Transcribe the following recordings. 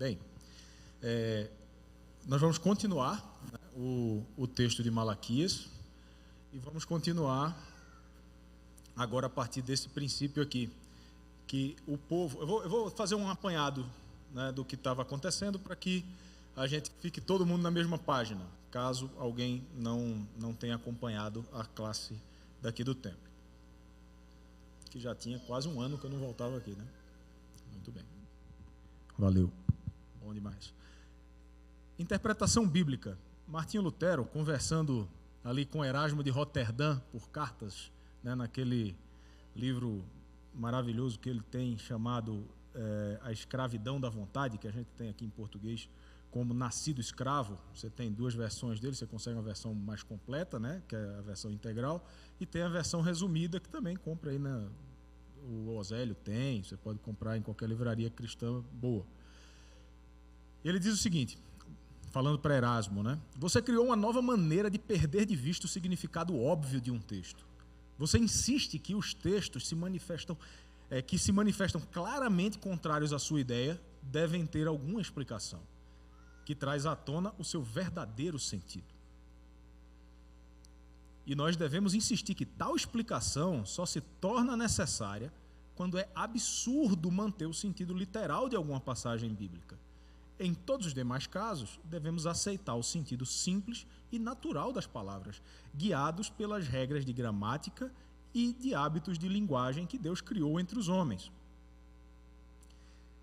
Bem, nós vamos continuar, né, o texto de Malaquias e vamos continuar agora a partir desse princípio aqui, que o povo... Eu vou fazer um apanhado, né, do que estava acontecendo para que a gente fique todo mundo na mesma página, caso alguém não tenha acompanhado a classe daqui do templo. Que já tinha quase um ano que eu não voltava aqui, né? Muito bem. Valeu. Bom demais. Interpretação bíblica. Martinho Lutero, conversando ali com Erasmo de Roterdã por cartas, né, naquele livro maravilhoso que ele tem chamado A Escravidão da Vontade, que a gente tem aqui em português como Nascido Escravo. Você tem duas versões dele, você consegue uma versão mais completa, né, que é a versão integral, e tem a versão resumida, que também compra aí o Osélio tem, você pode comprar em qualquer livraria cristã boa. Ele diz o seguinte, falando para Erasmo, né? Você criou uma nova maneira de perder de vista o significado óbvio de um texto. Você insiste que os textos que se manifestam claramente contrários à sua ideia devem ter alguma explicação, que traz à tona o seu verdadeiro sentido. E nós devemos insistir que tal explicação só se torna necessária quando é absurdo manter o sentido literal de alguma passagem bíblica. Em todos os demais casos, devemos aceitar o sentido simples e natural das palavras, guiados pelas regras de gramática e de hábitos de linguagem que Deus criou entre os homens.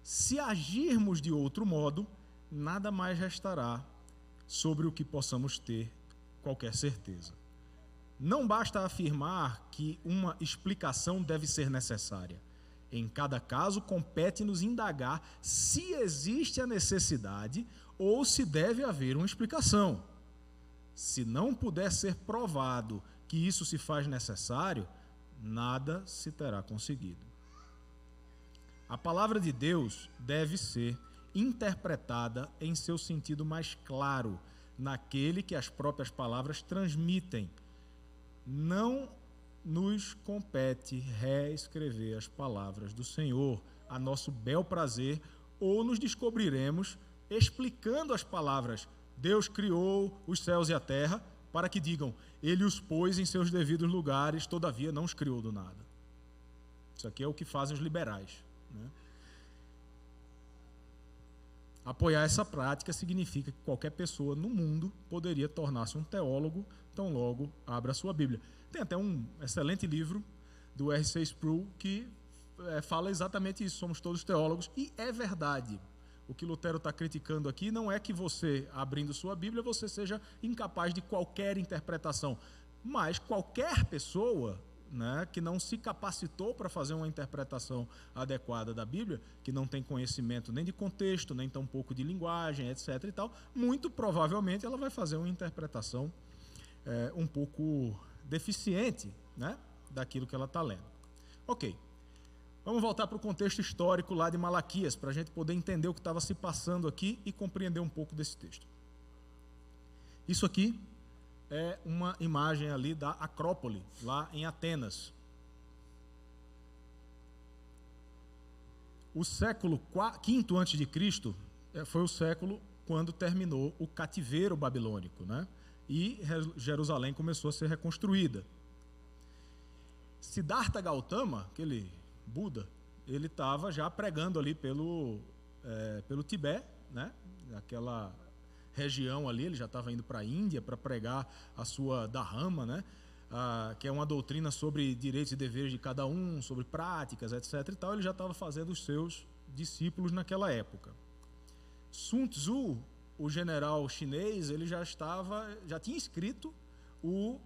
Se agirmos de outro modo, nada mais restará sobre o que possamos ter qualquer certeza. Não basta afirmar que uma explicação deve ser necessária. Em cada caso, compete-nos indagar se existe a necessidade ou se deve haver uma explicação. Se não puder ser provado que isso se faz necessário, nada se terá conseguido. A palavra de Deus deve ser interpretada em seu sentido mais claro, naquele que as próprias palavras transmitem. Não nos compete reescrever as palavras do Senhor a nosso bel prazer, ou nos descobriremos explicando as palavras Deus criou os céus e a terra, para que digam, Ele os pôs em seus devidos lugares, todavia não os criou do nada. Isso aqui é o que fazem os liberais, né? Apoiar essa prática significa que qualquer pessoa no mundo poderia tornar-se um teólogo, tão logo abra a sua Bíblia. Tem até um excelente livro do R.C. Sproul que fala exatamente isso, somos todos teólogos, e é verdade. O que Lutero está criticando aqui não é que você, abrindo sua Bíblia, você seja incapaz de qualquer interpretação, mas qualquer pessoa, né, que não se capacitou para fazer uma interpretação adequada da Bíblia, que não tem conhecimento nem de contexto, nem tampouco de linguagem, etc. e tal, muito provavelmente ela vai fazer uma interpretação um pouco deficiente, né, daquilo que ela está lendo. Ok, vamos voltar para o contexto histórico lá de Malaquias, para a gente poder entender o que estava se passando aqui e compreender um pouco desse texto. Isso aqui é uma imagem ali da Acrópole, lá em Atenas. O século V a.C. foi o século quando terminou o cativeiro babilônico, né? E Jerusalém começou a ser reconstruída. Siddhartha Gautama, aquele Buda, ele estava já pregando ali pelo Tibete, né? Aquela região ali, ele já estava indo para a Índia para pregar a sua Dharma, né? Que é uma doutrina sobre direitos e deveres de cada um, sobre práticas, etc. e tal. Ele já estava fazendo os seus discípulos naquela época. Sun Tzu, o general chinês, ele já tinha escrito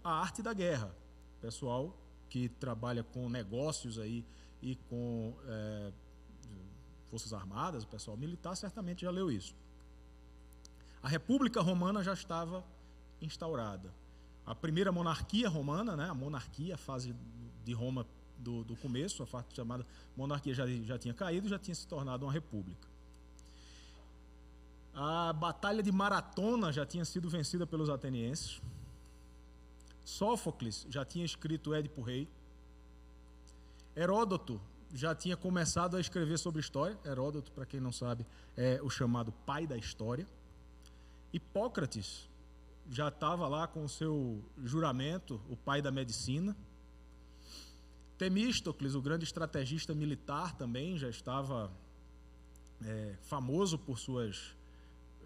A Arte da Guerra. Pessoal que trabalha com negócios aí e com forças armadas, o pessoal militar, certamente já leu isso. A República Romana já estava instaurada. A primeira monarquia romana, né, a monarquia, a fase de Roma do começo, a fase chamada monarquia já tinha caído, já tinha se tornado uma república. A Batalha de Maratona já tinha sido vencida pelos atenienses. Sófocles já tinha escrito Édipo Rei. Heródoto já tinha começado a escrever sobre história. Heródoto, para quem não sabe, é o chamado pai da história. Hipócrates já estava lá com o seu juramento, o pai da medicina. Temístocles, o grande estrategista militar, também já estava famoso por suas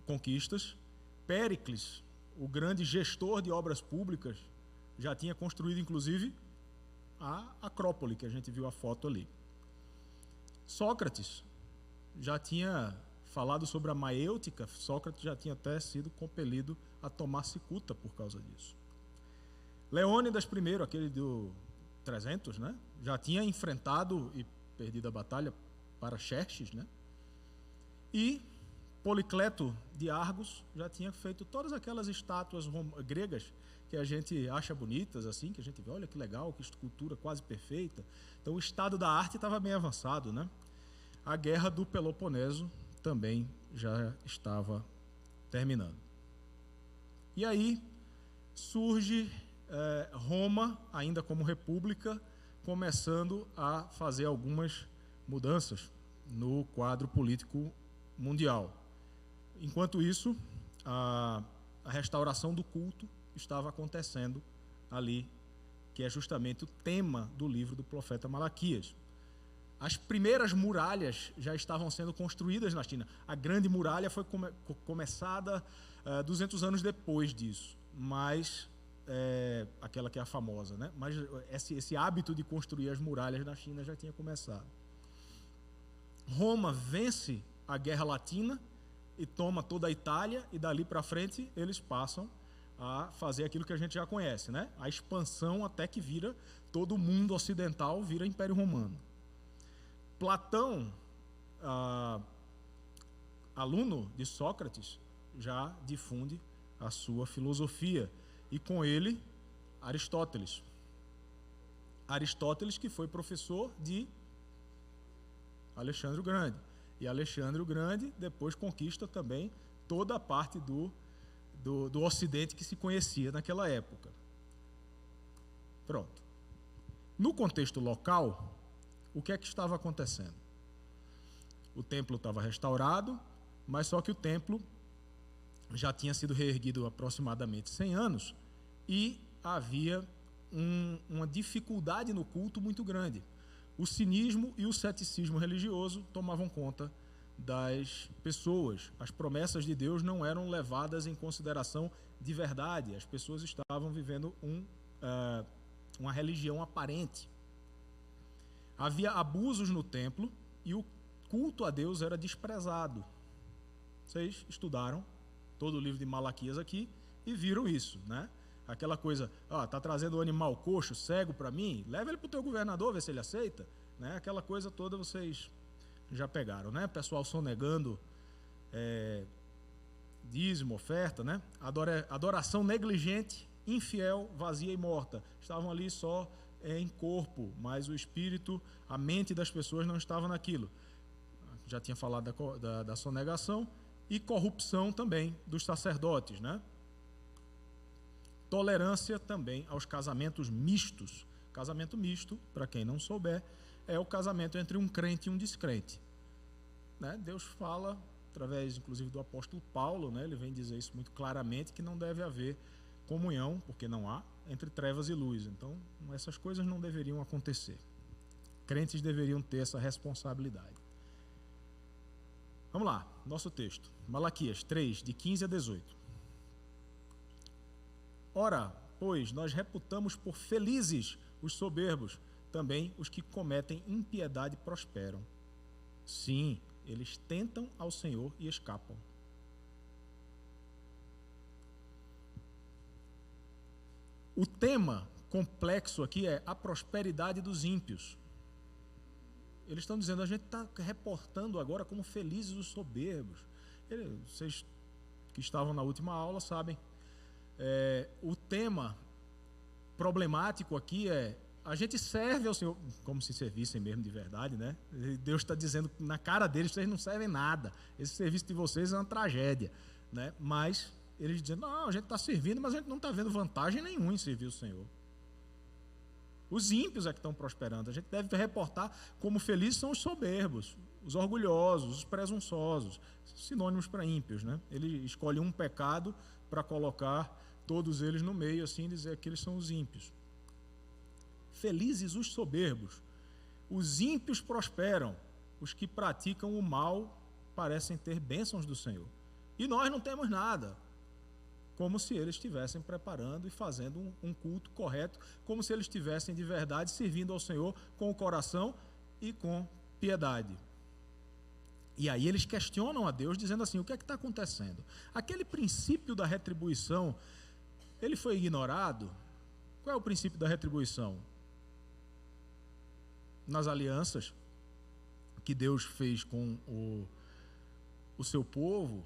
conquistas. Péricles, o grande gestor de obras públicas, já tinha construído, inclusive, a Acrópole, que a gente viu a foto ali. Sócrates já tinha falado sobre a maêutica. Sócrates já tinha até sido compelido a tomar cicuta por causa disso. Leônidas I, aquele do 300, né? Já tinha enfrentado e perdido a batalha para Xerxes, né? E Policleto de Argos já tinha feito todas aquelas estátuas gregas que a gente acha bonitas, assim, que a gente vê, olha que legal, que escultura quase perfeita. Então o estado da arte estava bem avançado, né? A guerra do Peloponeso também já estava terminando. E aí surge Roma, ainda como república, começando a fazer algumas mudanças no quadro político mundial. Enquanto isso, a restauração do culto estava acontecendo ali, que é justamente o tema do livro do profeta Malaquias. As primeiras muralhas já estavam sendo construídas na China. A grande muralha foi começada 200 anos depois disso, mas aquela que é a famosa, né? Mas esse hábito de construir as muralhas na China já tinha começado. Roma vence a Guerra Latina e toma toda a Itália, e dali para frente eles passam a fazer aquilo que a gente já conhece, né? A expansão até que vira todo o mundo ocidental, vira Império Romano. Platão, aluno de Sócrates, já difunde a sua filosofia, e com ele Aristóteles. Aristóteles, que foi professor de Alexandre o Grande. E Alexandre o Grande depois conquista também toda a parte do Ocidente que se conhecia naquela época. Pronto. No contexto local, o que é que estava acontecendo? O templo estava restaurado, mas só que o templo já tinha sido reerguido há aproximadamente 100 anos e havia uma dificuldade no culto muito grande. O cinismo e o ceticismo religioso tomavam conta das pessoas. As promessas de Deus não eram levadas em consideração de verdade. As pessoas estavam vivendo uma religião aparente. Havia abusos no templo e o culto a Deus era desprezado. Vocês estudaram todo o livro de Malaquias aqui e viram isso, né? Aquela coisa, tá trazendo um animal coxo, cego para mim, leva ele para o teu governador, vê se ele aceita, né? Aquela coisa toda vocês já pegaram, né? Pessoal sonegando dízimo, oferta, né? Adoração negligente, infiel, vazia e morta. Estavam ali só em corpo, mas o espírito, a mente das pessoas não estava naquilo. Já tinha falado da sonegação e corrupção também dos sacerdotes, né? Tolerância também aos casamentos mistos. Casamento misto, para quem não souber, é o casamento entre um crente e um descrente, né? Deus fala, através inclusive do apóstolo Paulo, né? Ele vem dizer isso muito claramente, que não deve haver comunhão, porque não há, entre trevas e luz. Então, essas coisas não deveriam acontecer. Crentes deveriam ter essa responsabilidade. Vamos lá, nosso texto. Malaquias 3, de 15 a 18. Ora, pois, nós reputamos por felizes os soberbos, também os que cometem impiedade prosperam. Sim, eles tentam ao Senhor e escapam. O tema complexo aqui é a prosperidade dos ímpios. Eles estão dizendo, a gente está reportando agora como felizes os soberbos. Vocês que estavam na última aula sabem. O tema problemático aqui é: a gente serve ao Senhor, como se servissem mesmo de verdade, né? Deus está dizendo na cara deles, vocês não servem nada, esse serviço de vocês é uma tragédia, né? Mas eles dizem, não, a gente está servindo, mas a gente não está vendo vantagem nenhuma em servir o Senhor. Os ímpios é que estão prosperando. A gente deve reportar como felizes são os soberbos, os orgulhosos, os presunçosos, sinônimos para ímpios, né? Ele escolhe um pecado para colocar todos eles no meio, assim, dizer que eles são os ímpios. Felizes os soberbos. Os ímpios prosperam. Os que praticam o mal parecem ter bênçãos do Senhor. E nós não temos nada. Como se eles estivessem preparando e fazendo um culto correto, como se eles estivessem de verdade servindo ao Senhor com o coração e com piedade. E aí eles questionam a Deus, dizendo assim, o que é que está acontecendo? Aquele princípio da retribuição, ele foi ignorado? Qual é o princípio da retribuição? Nas alianças que Deus fez com o seu povo,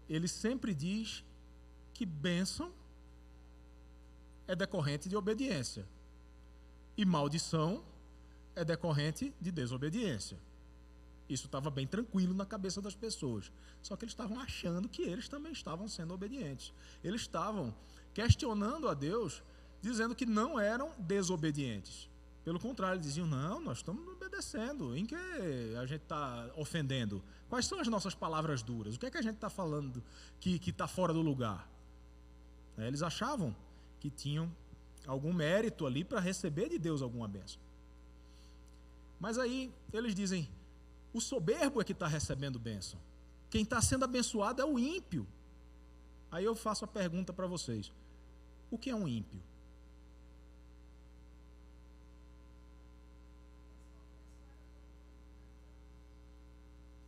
ele sempre diz que bênção é decorrente de obediência e maldição é decorrente de desobediência. Isso estava bem tranquilo na cabeça das pessoas. Só que eles estavam achando que eles também estavam sendo obedientes. Eles estavam questionando a Deus, dizendo que não eram desobedientes. Pelo contrário, diziam, não, nós estamos obedecendo. Em que a gente está ofendendo? Quais são as nossas palavras duras? O que é que a gente está falando que está fora do lugar? Eles achavam que tinham algum mérito ali para receber de Deus alguma bênção. Mas aí eles dizem, o soberbo é que está recebendo bênção. Quem está sendo abençoado é o ímpio. Aí eu faço a pergunta para vocês. O que é um ímpio?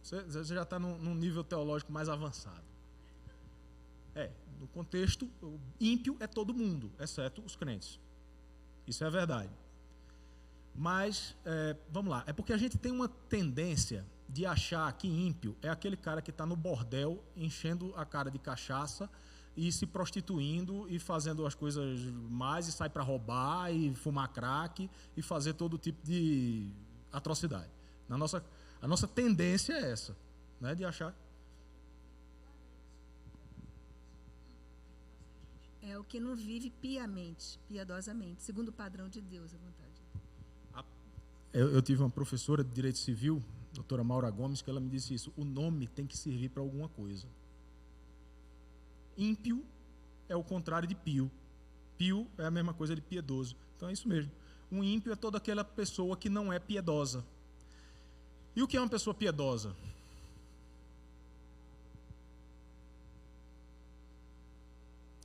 Você já está num nível teológico mais avançado. No contexto, o ímpio é todo mundo, exceto os crentes. Isso é a verdade. Mas, vamos lá, é porque a gente tem uma tendência de achar que ímpio é aquele cara que está no bordel, enchendo a cara de cachaça e se prostituindo e fazendo as coisas mais e sai para roubar e fumar crack e fazer todo tipo de atrocidade. A nossa tendência é essa, né, de achar. É o que não vive piedosamente, segundo o padrão de Deus, à vontade. Eu tive uma professora de Direito Civil, doutora Maura Gomes, que ela me disse isso, o nome tem que servir para alguma coisa. Ímpio é o contrário de pio. Pio é a mesma coisa de piedoso. Então é isso mesmo. Um ímpio é toda aquela pessoa que não é piedosa. E o que é uma pessoa piedosa?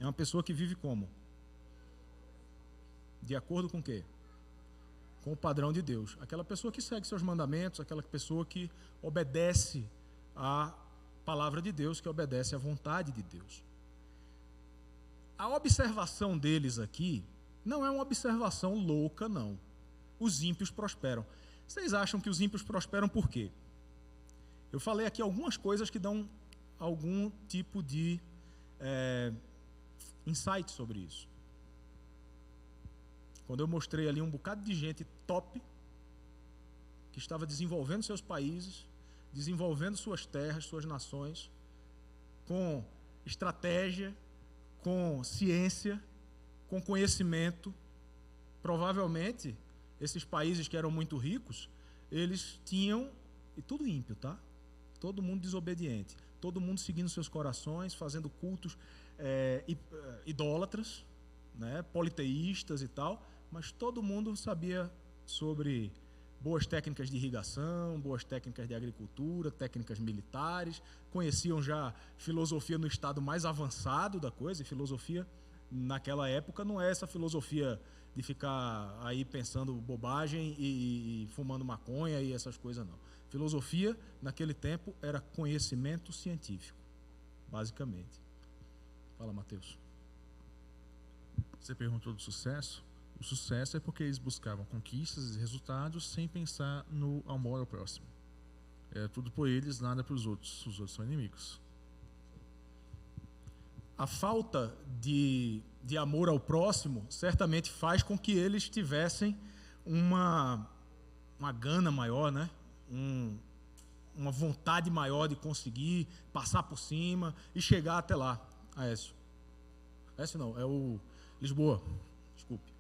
É uma pessoa que vive como? De acordo com o quê? Com o padrão de Deus. Aquela pessoa que segue seus mandamentos, aquela pessoa que obedece à palavra de Deus, que obedece à vontade de Deus. A observação deles aqui não é uma observação louca, não. Os ímpios prosperam. Vocês acham que os ímpios prosperam por quê? Eu falei aqui algumas coisas que dão algum tipo de insight sobre isso. Quando eu mostrei ali um bocado de gente top, que estava desenvolvendo seus países, desenvolvendo suas terras, suas nações, com estratégia, com ciência, com conhecimento, provavelmente, esses países que eram muito ricos, eles tinham, e tudo ímpio, tá? Todo mundo desobediente, todo mundo seguindo seus corações, fazendo cultos idólatras, né, politeístas e tal, mas todo mundo sabia sobre boas técnicas de irrigação, boas técnicas de agricultura, técnicas militares, conheciam já filosofia no estado mais avançado da coisa, e filosofia naquela época não é essa filosofia de ficar aí pensando bobagem e fumando maconha e essas coisas, não. Filosofia, naquele tempo, era conhecimento científico, basicamente. Fala, Mateus. Você perguntou do sucesso? O sucesso é porque eles buscavam conquistas e resultados sem pensar no amor ao próximo. Era tudo por eles, nada para os outros. Os outros são inimigos. A falta de amor ao próximo certamente faz com que eles tivessem uma gana maior, né? Uma vontade maior de conseguir passar por cima e chegar até lá. Aécio não, é o Lisboa, desculpe.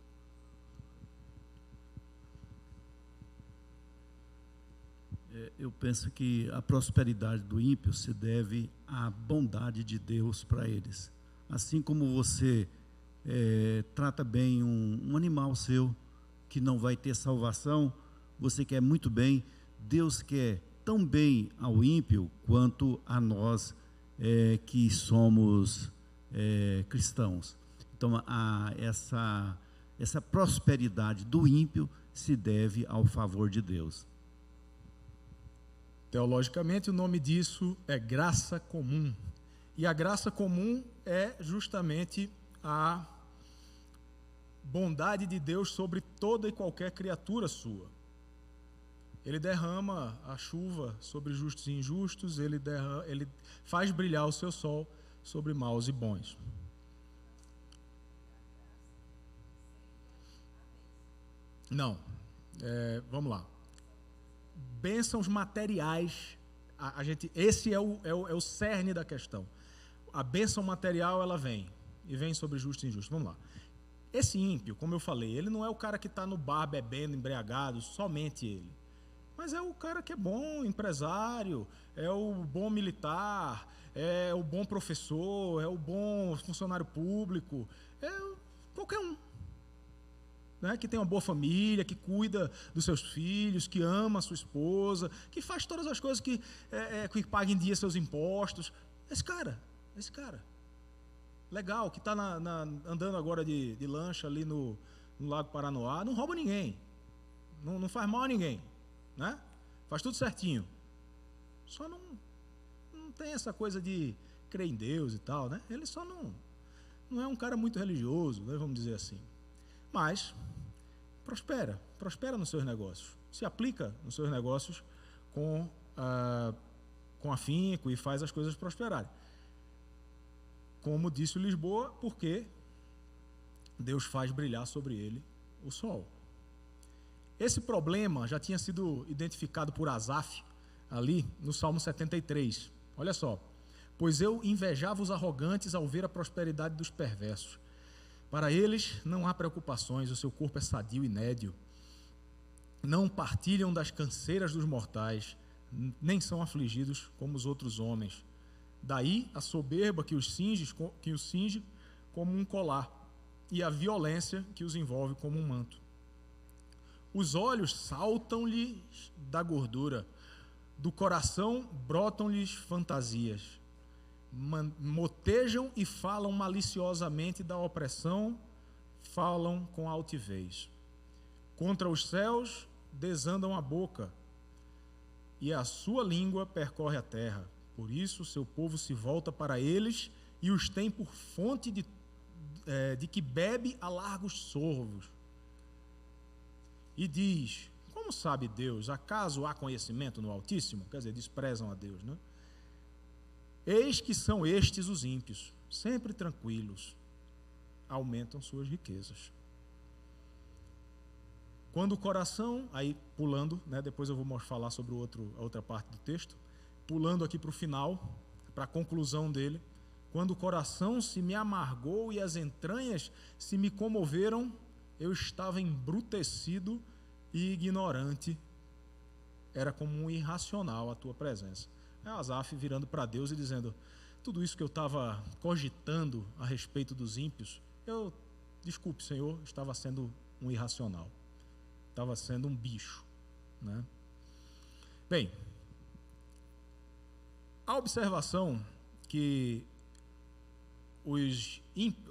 Eu penso que a prosperidade do ímpio se deve à bondade de Deus para eles. Assim como você trata bem um animal seu que não vai ter salvação, você quer muito bem, Deus quer tão bem ao ímpio quanto a nós que somos cristãos. Então, essa prosperidade do ímpio se deve ao favor de Deus. Teologicamente, o nome disso é graça comum. E a graça comum é justamente a bondade de Deus sobre toda e qualquer criatura sua. Ele derrama a chuva sobre justos e injustos, ele faz brilhar o seu sol sobre maus e bons. Não, vamos lá. Bênçãos materiais, esse é o cerne da questão. A bênção material, ela vem sobre justos e injustos. Vamos lá. Esse ímpio, como eu falei, ele não é o cara que está no bar bebendo, embriagado, somente ele. Mas é o cara que é bom empresário, é o bom militar, é o bom professor, é o bom funcionário público, é qualquer um. Né, que tem uma boa família, que cuida dos seus filhos, que ama a sua esposa, que faz todas as coisas, que paga em dia seus impostos. Esse cara, legal, que está andando agora de lancha ali no Lago Paranoá, não rouba ninguém, não faz mal a ninguém, né? Faz tudo certinho. Só não tem essa coisa de crer em Deus e tal, né? Ele só não é um cara muito religioso, né, vamos dizer assim. Mas prospera nos seus negócios, se aplica nos seus negócios com afinco e faz as coisas prosperarem. Como disse o Lisboa, porque Deus faz brilhar sobre ele o sol. Esse problema já tinha sido identificado por Asaf ali no Salmo 73. Olha só: pois eu invejava os arrogantes ao ver a prosperidade dos perversos. Para eles não há preocupações, o seu corpo é sadio e nédio. Não partilham das canseiras dos mortais, nem são afligidos como os outros homens. Daí a soberba que os cinge como um colar, e a violência que os envolve como um manto. Os olhos saltam-lhes da gordura, do coração brotam-lhes fantasias. Motejam e falam maliciosamente da opressão, falam com altivez. Contra os céus desandam a boca, e a sua língua percorre a terra. Por isso o seu povo se volta para eles e os tem por fonte de que bebe a largos sorvos. E diz: como sabe Deus? Acaso há conhecimento no Altíssimo? Quer dizer, desprezam a Deus, né? Eis que são estes os ímpios, sempre tranquilos, aumentam suas riquezas. Quando o coração, aí pulando, né, depois eu vou falar sobre a outra parte do texto, pulando aqui para o final, para a conclusão dele. Quando o coração se me amargou e as entranhas se me comoveram, eu estava embrutecido e ignorante, era como um irracional a tua presença. É Asaf virando para Deus e dizendo: tudo isso que eu estava cogitando a respeito dos ímpios, desculpe, Senhor, estava sendo um irracional, estava sendo um bicho, né? Bem, a observação que os ímpios,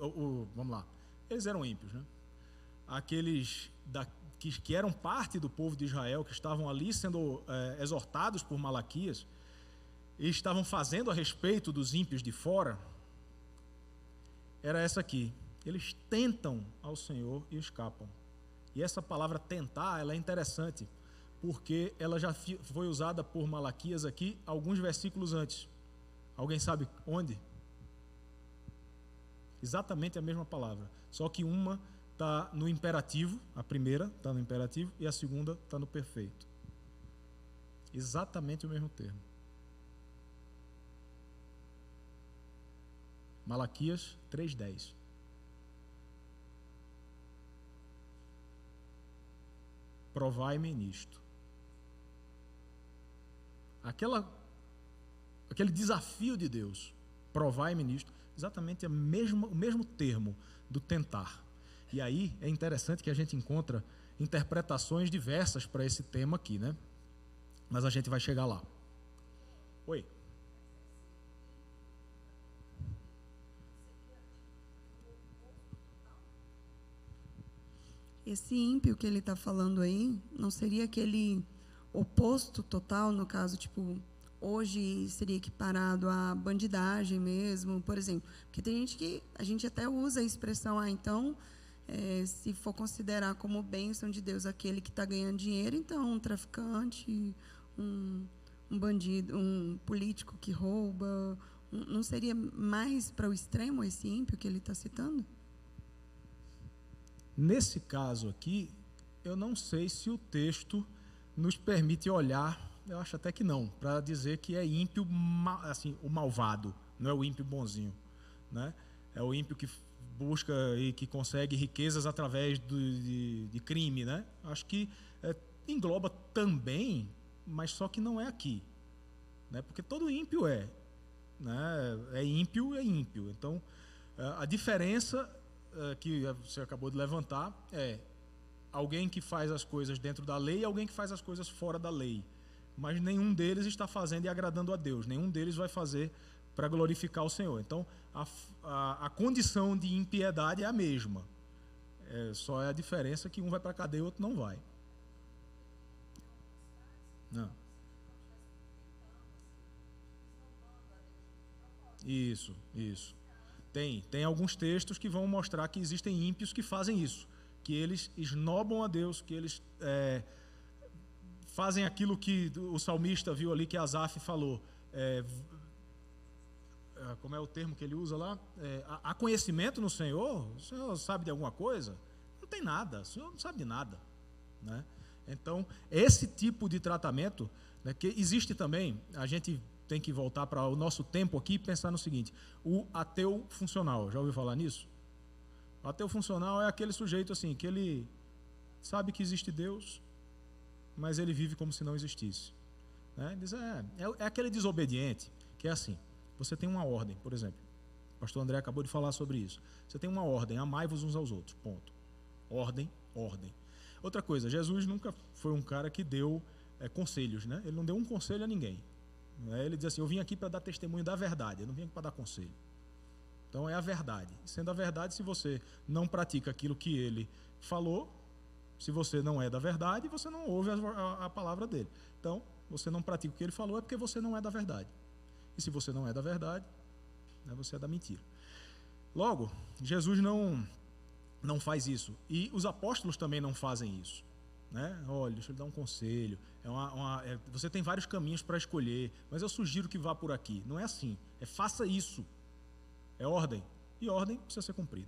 vamos lá, eles eram ímpios, né? Aqueles que eram parte do povo de Israel, que estavam ali sendo exortados por Malaquias, e estavam fazendo a respeito dos ímpios de fora, era essa aqui: eles tentam ao Senhor e escapam. E essa palavra tentar, ela é interessante, porque ela já foi usada por Malaquias aqui alguns versículos antes. Alguém sabe onde? Exatamente a mesma palavra, só que uma está no imperativo, a primeira está no imperativo e a segunda está no perfeito. Exatamente o mesmo termo. Malaquias 3:10. Provai-me nisto. aquele desafio de Deus, provai-me nisto, exatamente o mesmo termo do tentar. E aí é interessante que a gente encontra interpretações diversas para esse tema aqui, né? Mas a gente vai chegar lá. Oi. Esse ímpio que ele está falando aí, não seria aquele oposto total, no caso, tipo, hoje seria equiparado à bandidagem mesmo, por exemplo? Porque tem gente que, a gente até usa a expressão, então, se for considerar como bênção de Deus aquele que está ganhando dinheiro, então, um traficante, um bandido, um político que rouba, não seria mais para o extremo esse ímpio que ele está citando? Nesse caso aqui, eu não sei se o texto nos permite olhar, eu acho até que não, para dizer que é ímpio, assim, o malvado, não é o ímpio bonzinho, né? É o ímpio que busca e que consegue riquezas através de crime, né? Acho que engloba também, mas só que não é aqui, né? Porque todo ímpio né? É ímpio. Então, a diferença que você acabou de levantar é alguém que faz as coisas dentro da lei e alguém que faz as coisas fora da lei. Mas nenhum deles está fazendo e agradando a Deus. Nenhum deles vai fazer para glorificar o Senhor. Então, a condição de impiedade é a mesma. Só é a diferença que um vai para a cadeia e o outro não vai. Não. Isso. Tem alguns textos que vão mostrar que existem ímpios que fazem isso, que eles esnobam a Deus, que eles fazem aquilo que o salmista viu ali, que Asaf falou. Como é o termo que ele usa lá? Há conhecimento no Senhor? O Senhor sabe de alguma coisa? Não tem nada, o Senhor não sabe de nada, né? Então, esse tipo de tratamento, né, que existe também, a gente tem que voltar para o nosso tempo aqui e pensar no seguinte: o ateu funcional, já ouviu falar nisso? O ateu funcional é aquele sujeito assim, que ele sabe que existe Deus, mas ele vive como se não existisse, né? Diz, é aquele desobediente, que é assim, você tem uma ordem, por exemplo, o pastor André acabou de falar sobre isso, você tem uma ordem, amai-vos uns aos outros, ponto. Ordem. Outra coisa, Jesus nunca foi um cara que deu conselhos, né? Ele não deu um conselho a ninguém. Ele diz assim: eu vim aqui para dar testemunho da verdade, eu não vim aqui para dar conselho. Então é a verdade. Sendo a verdade, se você não pratica aquilo que ele falou, se você não é da verdade, você não ouve a palavra dele. Então, você não pratica o que ele falou, é porque você não é da verdade. E se você não é da verdade, né, você é da mentira. Logo, Jesus não faz isso. E os apóstolos também não fazem isso, né? Olha, deixa eu lhe dar um conselho. Você tem vários caminhos para escolher, mas eu sugiro que vá por aqui. Não é assim. Faça isso. É ordem. E ordem precisa ser cumprida.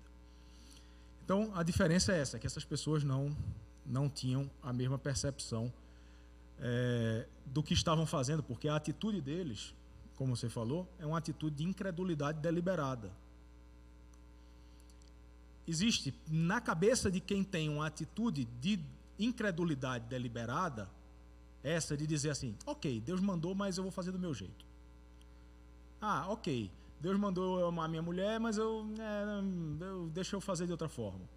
Então, a diferença é essa, que essas pessoas não tinham a mesma percepção do que estavam fazendo, porque a atitude deles, como você falou, é uma atitude de incredulidade deliberada. Existe na cabeça de quem tem uma atitude de incredulidade deliberada, essa de dizer assim: ok, Deus mandou, mas eu vou fazer do meu jeito. Ok, Deus mandou eu amar minha mulher, mas deixa eu fazer de outra forma.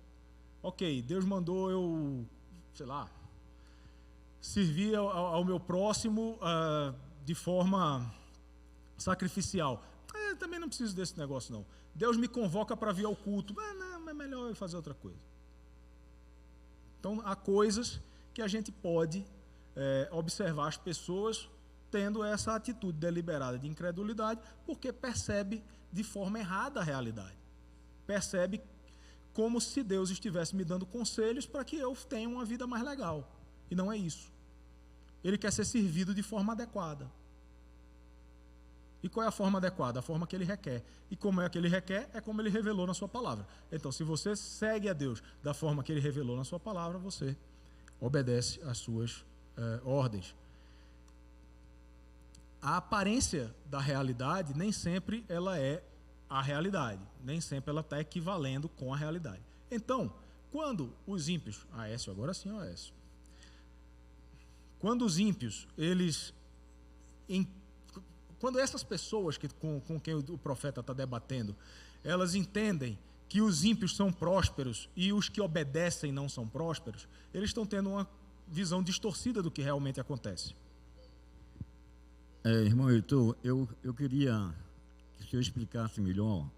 Ok, Deus mandou eu, sei lá, servir ao meu próximo de forma sacrificial. Também não preciso desse negócio, não. Deus me convoca para vir ao culto. Não, é melhor eu fazer outra coisa. Então, há coisas que a gente pode observar as pessoas tendo essa atitude deliberada de incredulidade, porque percebe de forma errada a realidade. Percebe como se Deus estivesse me dando conselhos para que eu tenha uma vida mais legal. E não é isso. Ele quer ser servido de forma adequada. E qual é a forma adequada? A forma que ele requer. E como é que ele requer? É como ele revelou na sua palavra. Então, se você segue a Deus da forma que ele revelou na sua palavra, você obedece às suas ordens. A aparência da realidade, nem sempre ela é a realidade. Nem sempre ela está equivalendo com a realidade. Então, quando os ímpios... Aécio, agora sim, Aécio. Quando os ímpios, eles quando essas pessoas com quem o profeta está debatendo, elas entendem que os ímpios são prósperos e os que obedecem não são prósperos, eles estão tendo uma visão distorcida do que realmente acontece. Irmão Heitor, eu queria que o senhor explicasse melhor.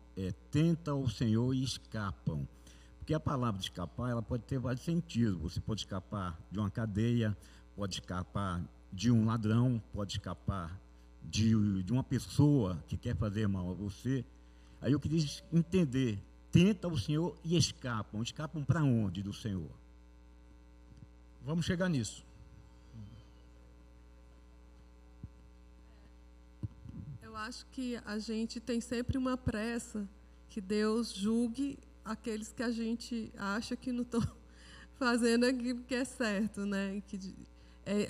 Tenta o Senhor e escapam. Porque a palavra escapar, ela pode ter vários sentidos. Você pode escapar de uma cadeia, pode escapar de um ladrão, pode escapar de uma pessoa que quer fazer mal a você. Aí eu queria entender, tenta o Senhor e escapam. Escapam para onde do Senhor? Vamos chegar nisso. Eu acho que a gente tem sempre uma pressa que Deus julgue aqueles que a gente acha que não estão fazendo aquilo que é certo, né?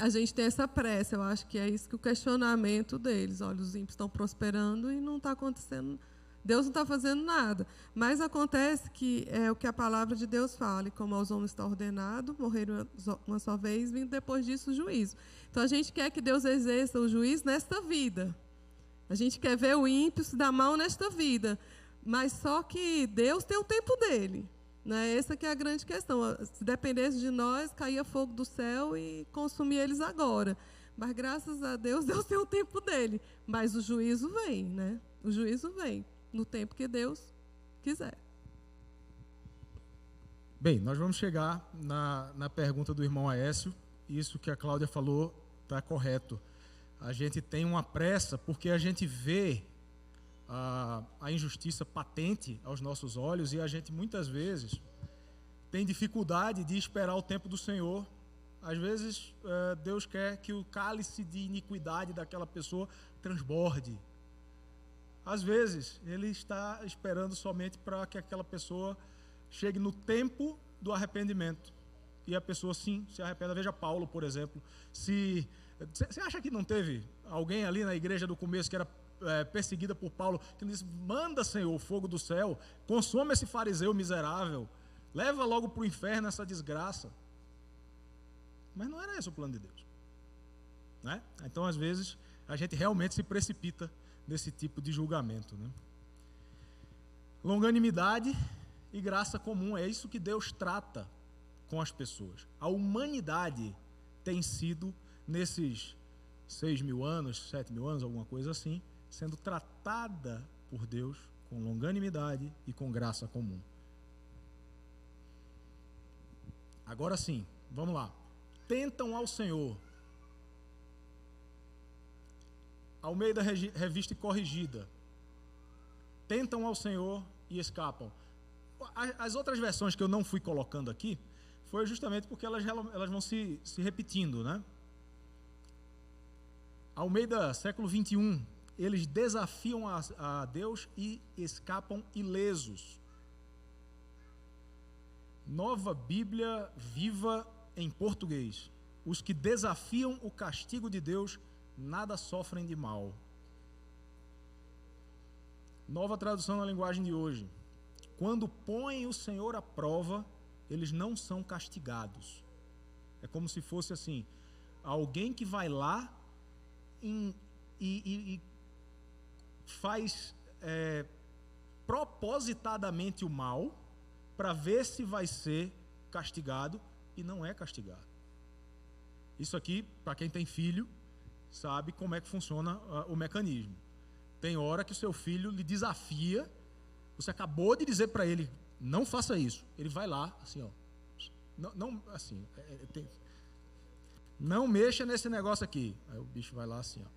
A gente tem essa pressa, eu acho que é isso que o questionamento deles. Olha, os ímpios estão prosperando e não está acontecendo, Deus não está fazendo nada. Mas acontece que é o que a palavra de Deus fala, e como aos homens está ordenado, morrer uma só vez, vindo depois disso o juízo. Então a gente quer que Deus exerça o juízo nesta vida. A gente quer ver o ímpio se dar mal nesta vida, mas só que Deus tem o tempo dele, né? Essa que é a grande questão. Se dependesse de nós, caía fogo do céu e consumia eles agora. Mas graças a Deus, Deus tem o tempo dele. Mas o juízo vem, né? O juízo vem no tempo que Deus quiser. Bem, nós vamos chegar na pergunta do irmão Aécio. Isso que a Cláudia falou está correto. A gente tem uma pressa porque a gente vê a injustiça patente aos nossos olhos e a gente muitas vezes tem dificuldade de esperar o tempo do Senhor. Às vezes Deus quer que o cálice de iniquidade daquela pessoa transborde. Às vezes Ele está esperando somente para que aquela pessoa chegue no tempo do arrependimento e a pessoa sim se arrependa. Veja Paulo, por exemplo. Você acha que não teve alguém ali na igreja do começo que era perseguida por Paulo, que disse: manda, Senhor, o fogo do céu, consome esse fariseu miserável, leva logo para o inferno essa desgraça? Mas não era esse o plano de Deus, né? Então, às vezes, a gente realmente se precipita nesse tipo de julgamento, né? Longanimidade e graça comum, é isso que Deus trata com as pessoas. A humanidade tem sido, nesses 6.000 anos, 7.000 anos, alguma coisa assim, sendo tratada por Deus com longanimidade e com graça comum. Agora sim, vamos lá. Tentam ao Senhor. Almeida Revista e Corrigida. Tentam ao Senhor e escapam. As outras versões que eu não fui colocando aqui, foi justamente porque elas vão se repetindo, né? Almeida, século 21, eles desafiam a Deus e escapam ilesos. Nova Bíblia Viva em português. Os que desafiam o castigo de Deus nada sofrem de mal. Nova tradução na linguagem de hoje. Quando põem o Senhor à prova, eles não são castigados. É como se fosse assim, alguém que vai lá e faz propositadamente o mal para ver se vai ser castigado e não é castigado. Isso aqui, para quem tem filho, sabe como é que funciona o mecanismo. Tem hora que o seu filho lhe desafia, você acabou de dizer para ele, não faça isso. Ele vai lá, assim, ó, não mexa nesse negócio aqui. Aí o bicho vai lá assim, ó,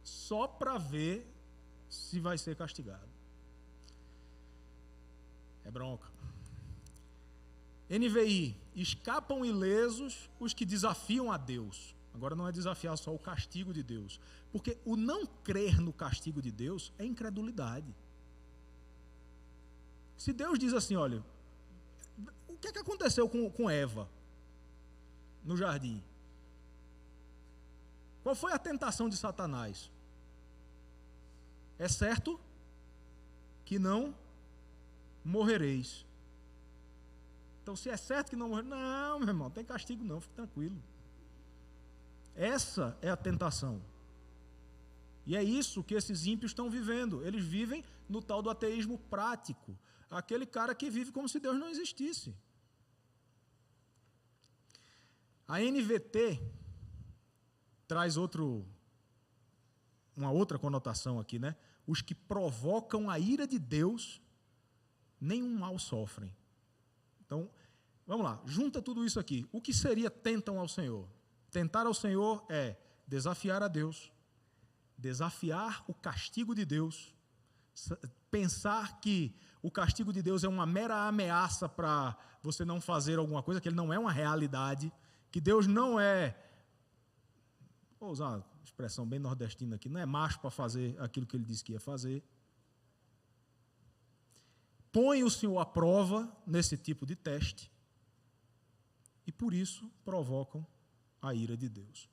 só para ver se vai ser castigado. É bronca. NVI, escapam ilesos os que desafiam a Deus. Agora não é desafiar só o castigo de Deus, porque o não crer no castigo de Deus é incredulidade. Se Deus diz assim, olha, o que é que aconteceu com Eva no jardim? Qual foi a tentação de Satanás? É certo que não morrereis. Então, se é certo que não morrereis, não, meu irmão, não tem castigo não, fique tranquilo. Essa é a tentação. E é isso que esses ímpios estão vivendo. Eles vivem no tal do ateísmo prático. Aquele cara que vive como se Deus não existisse. A NVT traz uma outra conotação aqui, né? Os que provocam a ira de Deus, nenhum mal sofrem. Então, vamos lá, junta tudo isso aqui. O que seria tentam ao Senhor? Tentar ao Senhor é desafiar a Deus, desafiar o castigo de Deus, pensar que o castigo de Deus é uma mera ameaça para você não fazer alguma coisa, que ele não é uma realidade, que Deus não é, vou usar uma expressão bem nordestina aqui, não é macho para fazer aquilo que ele disse que ia fazer. Põe o Senhor à prova nesse tipo de teste e por isso provocam a ira de Deus.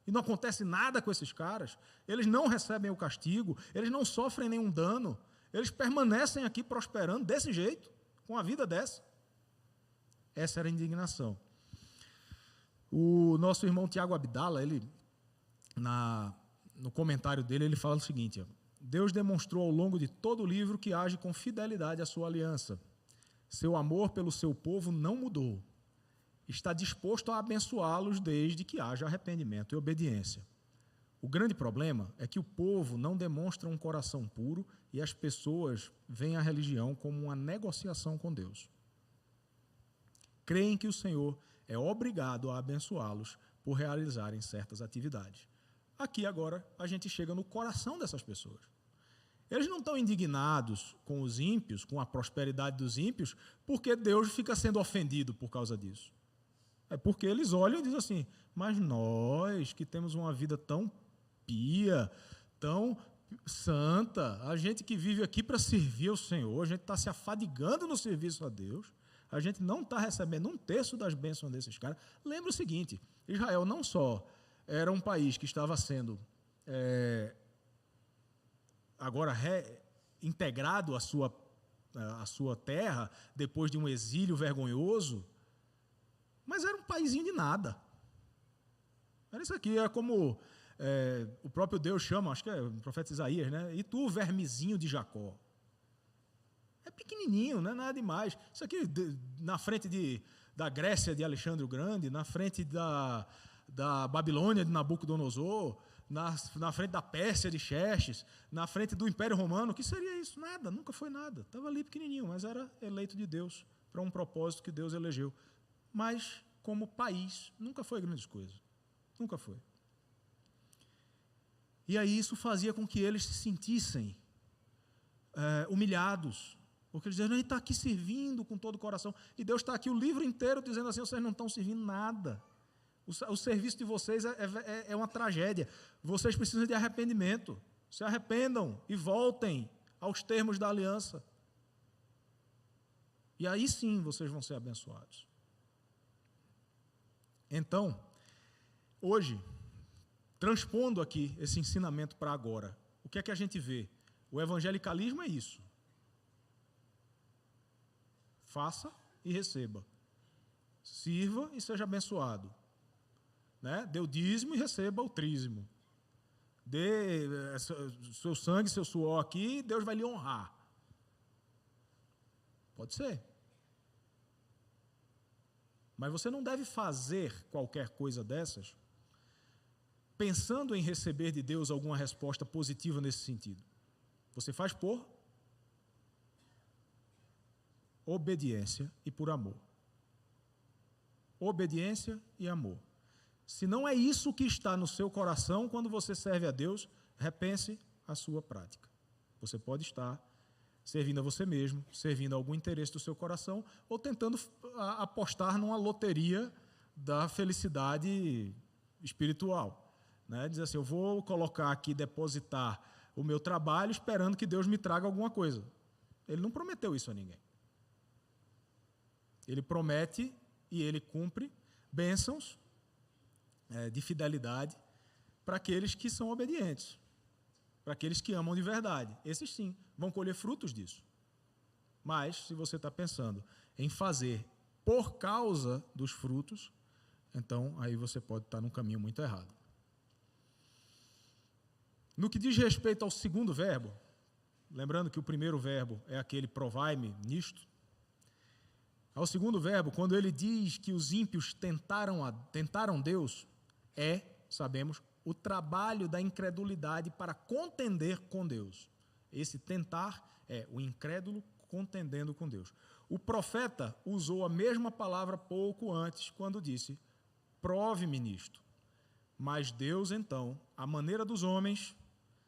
E não acontece nada com esses caras, eles não recebem o castigo, eles não sofrem nenhum dano, eles permanecem aqui prosperando desse jeito, com a vida dessa. Essa era a indignação. O nosso irmão Tiago Abdala, no comentário dele, ele fala o seguinte: Deus demonstrou ao longo de todo o livro que age com fidelidade à sua aliança. Seu amor pelo seu povo não mudou. Está disposto a abençoá-los desde que haja arrependimento e obediência. O grande problema é que o povo não demonstra um coração puro e as pessoas veem a religião como uma negociação com Deus. Creem que o Senhor é obrigado a abençoá-los por realizarem certas atividades. Aqui agora a gente chega no coração dessas pessoas. Eles não estão indignados com os ímpios, com a prosperidade dos ímpios, porque Deus fica sendo ofendido por causa disso. É porque eles olham e dizem assim: mas nós que temos uma vida tão pia, tão santa, a gente que vive aqui para servir ao Senhor, a gente está se afadigando no serviço a Deus, a gente não está recebendo 1/3 das bênçãos desses caras. Lembra o seguinte: Israel não só era um país que estava sendo agora reintegrado à sua terra, depois de um exílio vergonhoso, mas era um paizinho de nada. Era isso aqui, era como o próprio Deus chama, acho que é o profeta Isaías, né? E tu, vermezinho de Jacó. É pequenininho, não é nada demais. Isso aqui, na frente da Grécia de Alexandre o Grande, na frente da Babilônia de Nabucodonosor, na frente da Pérsia de Xerxes, na frente do Império Romano, o que seria isso? Nada, nunca foi nada. Estava ali pequenininho, mas era eleito de Deus para um propósito que Deus elegeu. Mas, como país, nunca foi grande coisa. Nunca foi. E aí isso fazia com que eles se sentissem humilhados. Porque eles diziam: a gente está aqui servindo com todo o coração. E Deus está aqui o livro inteiro dizendo assim: vocês não estão servindo nada. O serviço de vocês é uma tragédia. Vocês precisam de arrependimento. Se arrependam e voltem aos termos da aliança. E aí sim vocês vão ser abençoados. Então, hoje, transpondo aqui esse ensinamento para agora, o que é que a gente vê? O evangelicalismo é isso. Faça e receba. Sirva e seja abençoado. Né? Dê o dízimo e receba o trízimo. Dê seu sangue, seu suor aqui, Deus vai lhe honrar. Pode ser. Mas você não deve fazer qualquer coisa dessas pensando em receber de Deus alguma resposta positiva nesse sentido. Você faz por obediência e por amor. Obediência e amor. Se não é isso que está no seu coração quando você serve a Deus, repense a sua prática. Você pode estar servindo a você mesmo, servindo a algum interesse do seu coração, ou tentando apostar numa loteria da felicidade espiritual. Né? Dizer assim: eu vou colocar aqui, depositar o meu trabalho esperando que Deus me traga alguma coisa. Ele não prometeu isso a ninguém. Ele promete e ele cumpre bênçãos de fidelidade para aqueles que são obedientes, para aqueles que amam de verdade. Esses sim vão colher frutos disso. Mas, se você está pensando em fazer por causa dos frutos, então aí você pode estar num caminho muito errado. No que diz respeito ao segundo verbo, lembrando que o primeiro verbo é aquele provai-me nisto, ao segundo verbo, quando ele diz que os ímpios tentaram Deus, sabemos, o trabalho da incredulidade para contender com Deus. Esse tentar é o incrédulo contendendo com Deus. O profeta usou a mesma palavra pouco antes, quando disse, prove-me nisto. Mas Deus, então, à maneira dos homens,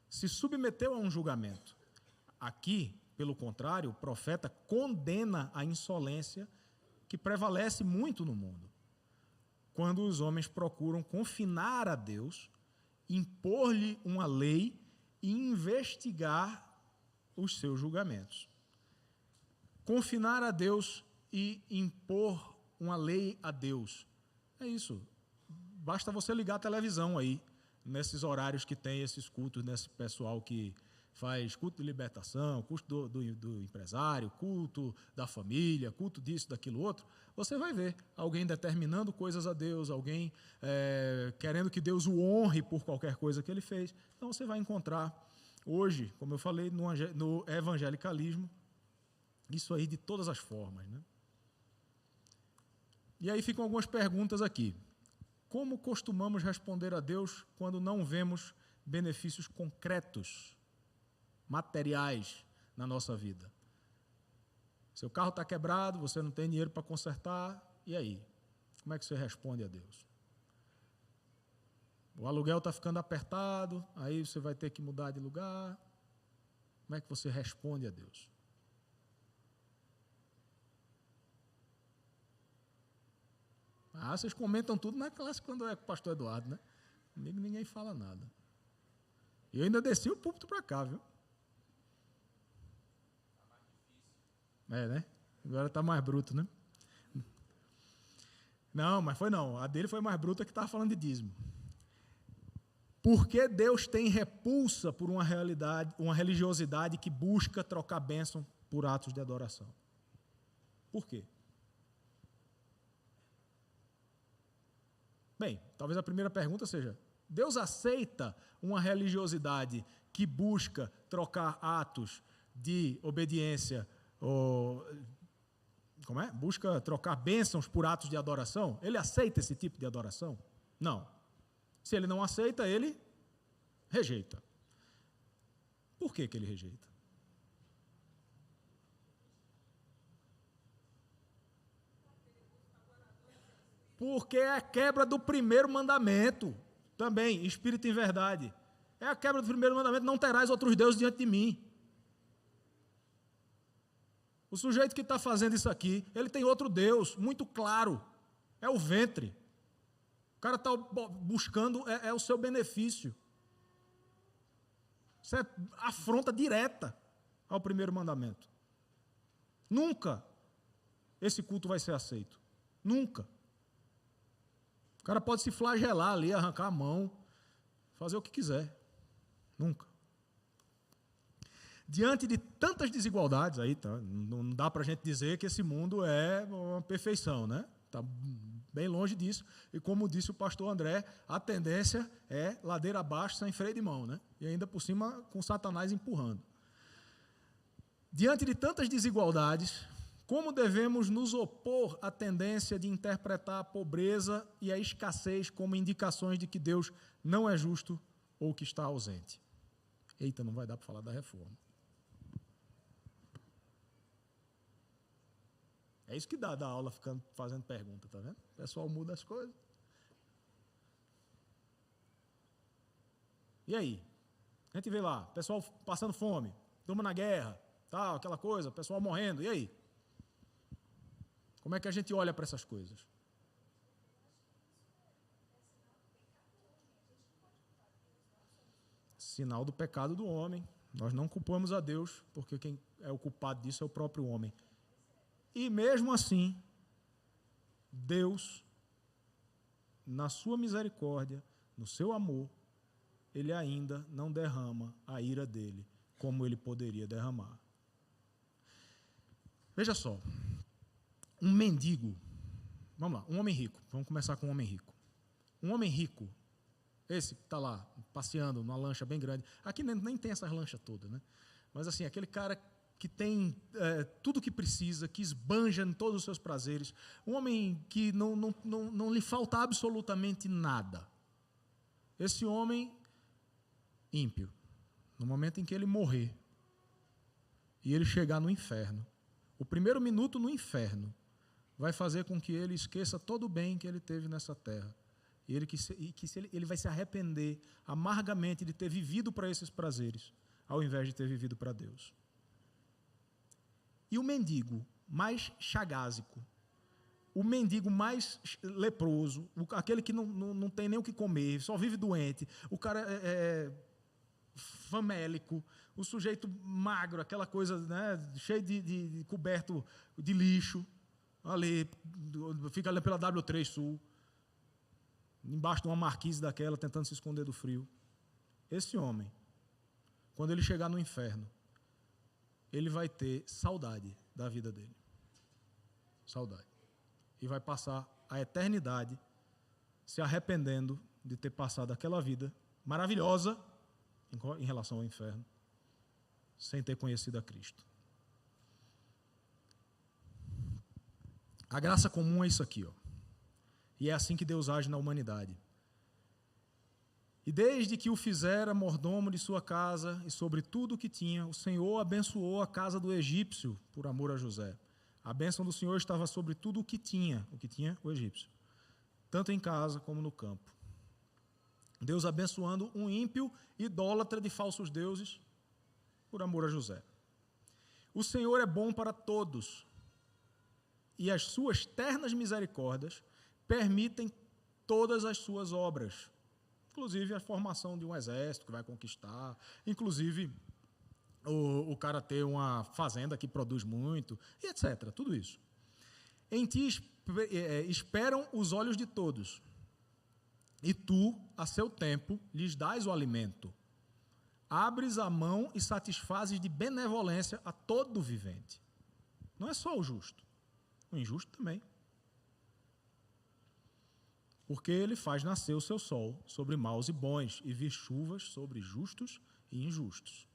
se submeteu a um julgamento. Aqui, pelo contrário, o profeta condena a insolência que prevalece muito no mundo, quando os homens procuram confinar a Deus, impor-lhe uma lei e investigar os seus julgamentos. Confinar a Deus e impor uma lei a Deus. É isso. Basta você ligar a televisão aí, nesses horários que tem esses cultos, nesse pessoal que faz culto de libertação, culto do empresário, culto da família, culto disso, daquilo outro, você vai ver alguém determinando coisas a Deus, alguém querendo que Deus o honre por qualquer coisa que ele fez. Então você vai encontrar hoje, como eu falei, no evangelicalismo, isso aí de todas as formas, né? E aí ficam algumas perguntas aqui. Como costumamos responder a Deus quando não vemos benefícios concretos, materiais na nossa vida? Seu carro está quebrado, você não tem dinheiro para consertar, e aí? Como é que você responde a Deus? O aluguel está ficando apertado, aí você vai ter que mudar de lugar. Como é que você responde a Deus? Vocês comentam tudo na classe quando é com o pastor Eduardo, né? Comigo ninguém fala nada. E eu ainda desci o púlpito para cá, viu? Né? Agora está mais bruto, né? Não, mas foi não. A dele foi mais bruta que estava falando de dízimo. Por que Deus tem repulsa por uma religiosidade que busca trocar bênção por atos de adoração? Por quê? Bem, talvez a primeira pergunta seja, Deus aceita uma religiosidade que busca trocar atos de obediência, busca trocar bênçãos por atos de adoração? Ele aceita esse tipo de adoração? Não. Se ele não aceita, ele rejeita. Por que ele rejeita? Porque é a quebra do primeiro mandamento, também, espírito em verdade. É a quebra do primeiro mandamento, não terás outros deuses diante de mim. O sujeito que está fazendo isso aqui, ele tem outro Deus, muito claro, é o ventre. O cara está buscando, é o seu benefício. Isso é afronta direta ao primeiro mandamento. Nunca esse culto vai ser aceito. Nunca. O cara pode se flagelar ali, arrancar a mão, fazer o que quiser. Nunca. Diante de tantas desigualdades, aí tá, não dá para a gente dizer que esse mundo é uma perfeição, né? Está bem longe disso. E como disse o pastor André, a tendência é ladeira abaixo, sem freio de mão, né? E ainda por cima com Satanás empurrando. Diante de tantas desigualdades, como devemos nos opor à tendência de interpretar a pobreza e a escassez como indicações de que Deus não é justo ou que está ausente? Eita, não vai dar para falar da reforma. É isso que dá da aula ficando fazendo pergunta, tá vendo? O pessoal muda as coisas. E aí? A gente vê lá, pessoal passando fome, turma na guerra, tal, aquela coisa, pessoal morrendo, e aí? Como é que a gente olha para essas coisas? Sinal do pecado do homem. Nós não culpamos a Deus, porque quem é o culpado disso é o próprio homem. E mesmo assim, Deus, na sua misericórdia, no seu amor, Ele ainda não derrama a ira dele, como Ele poderia derramar. Veja só, um mendigo Vamos lá, um homem rico. Vamos começar com um homem rico. Um homem rico, esse que está lá, passeando numa lancha bem grande. Aqui nem tem essas lanchas todas, né? Mas assim, aquele cara que tem tudo o que precisa, que esbanja em todos os seus prazeres. Um homem que não lhe falta absolutamente nada. Esse homem ímpio, no momento em que ele morrer e ele chegar no inferno, o primeiro minuto no inferno vai fazer com que ele esqueça todo o bem que ele teve nessa terra. E ele vai se arrepender amargamente de ter vivido para esses prazeres, ao invés de ter vivido para Deus. E o mendigo mais chagásico, o mendigo mais leproso, aquele que não tem nem o que comer, só vive doente, o cara é famélico, o sujeito magro, aquela coisa, né, cheio de coberto de lixo, ali, fica ali pela W3 Sul, embaixo de uma marquise daquela, tentando se esconder do frio. Esse homem, quando ele chegar no inferno, ele vai ter saudade da vida dele. Saudade. E vai passar a eternidade se arrependendo de ter passado aquela vida maravilhosa em relação ao inferno, sem ter conhecido a Cristo. A graça comum é isso aqui, ó. E é assim que Deus age na humanidade. E desde que o fizera mordomo de sua casa e sobre tudo o que tinha, o Senhor abençoou a casa do egípcio por amor a José. A bênção do Senhor estava sobre tudo o que tinha o egípcio, tanto em casa como no campo. Deus abençoando um ímpio idólatra de falsos deuses por amor a José. O Senhor é bom para todos, e as suas ternas misericórdias permitem todas as suas obras, inclusive a formação de um exército que vai conquistar, inclusive o cara ter uma fazenda que produz muito, e etc. Tudo isso. Em ti esperam os olhos de todos, e tu, a seu tempo, lhes dás o alimento. Abres a mão e satisfazes de benevolência a todo vivente. Não é só o justo, o injusto também. Porque ele faz nascer o seu sol sobre maus e bons, e vir chuvas sobre justos e injustos.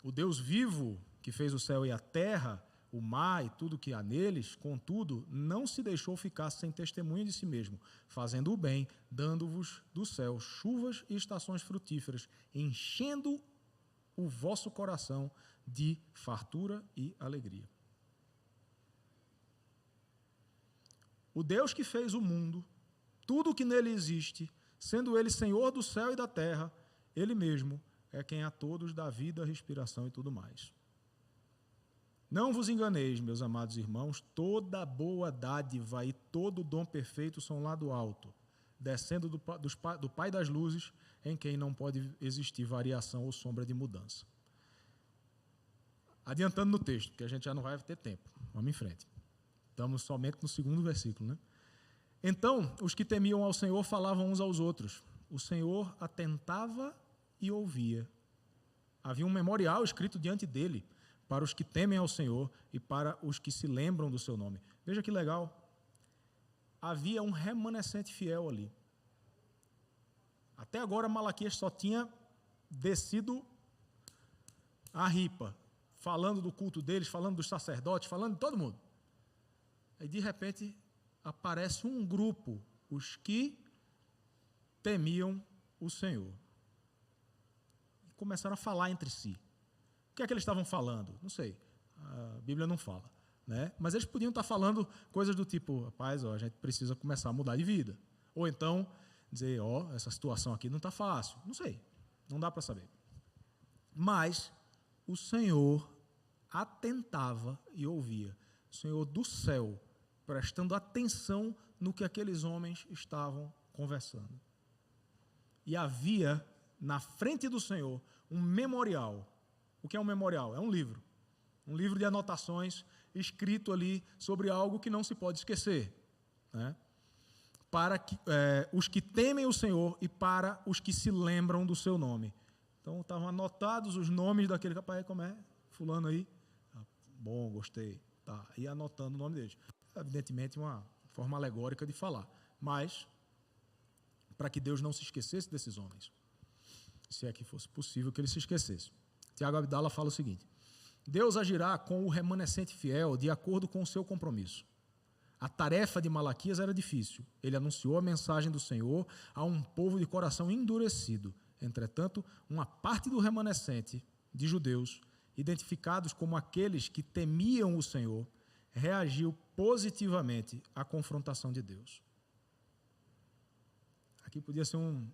O Deus vivo, que fez o céu e a terra, o mar e tudo que há neles, contudo, não se deixou ficar sem testemunho de si mesmo, fazendo o bem, dando-vos do céu chuvas e estações frutíferas, enchendo o vosso coração de fartura e alegria. O Deus que fez o mundo, tudo o que nele existe, sendo ele Senhor do céu e da terra, ele mesmo é quem a todos dá vida, respiração e tudo mais. Não vos enganeis, meus amados irmãos, toda boa dádiva e todo dom perfeito são lá do alto, descendo do Pai das luzes, em quem não pode existir variação ou sombra de mudança. Adiantando no texto, porque a gente já não vai ter tempo. Vamos em frente. Estamos somente no 2º versículo, né? Então, os que temiam ao Senhor falavam uns aos outros. O Senhor atentava e ouvia. Havia um memorial escrito diante dele para os que temem ao Senhor e para os que se lembram do seu nome. Veja que legal. Havia um remanescente fiel ali. Até agora, Malaquias só tinha descido a ripa, falando do culto deles, falando dos sacerdotes, falando de todo mundo. Aí, de repente, aparece um grupo, os que temiam o Senhor. E começaram a falar entre si. O que é que eles estavam falando? Não sei, a Bíblia não fala, né? Mas eles podiam estar falando coisas do tipo, rapaz, a gente precisa começar a mudar de vida. Ou então, dizer, essa situação aqui não está fácil. Não sei, não dá para saber. Mas o Senhor atentava e ouvia. O Senhor do céu, prestando atenção no que aqueles homens estavam conversando. E havia, na frente do Senhor, um memorial. O que é um memorial? É um livro. Um livro de anotações escrito ali sobre algo que não se pode esquecer, né? Para os que temem o Senhor e para os que se lembram do seu nome. Então, estavam anotados os nomes daquele rapaz, como é? Fulano aí. Bom, gostei. Tá, e anotando o nome deles. Evidentemente, uma forma alegórica de falar, mas para que Deus não se esquecesse desses homens, se é que fosse possível que ele se esquecesse. Tiago Abdala fala o seguinte: Deus agirá com o remanescente fiel de acordo com o seu compromisso. A tarefa de Malaquias era difícil. Ele anunciou a mensagem do Senhor a um povo de coração endurecido. Entretanto, uma parte do remanescente de judeus, identificados como aqueles que temiam o Senhor, reagiu positivamente à confrontação de Deus. Aqui podia ser um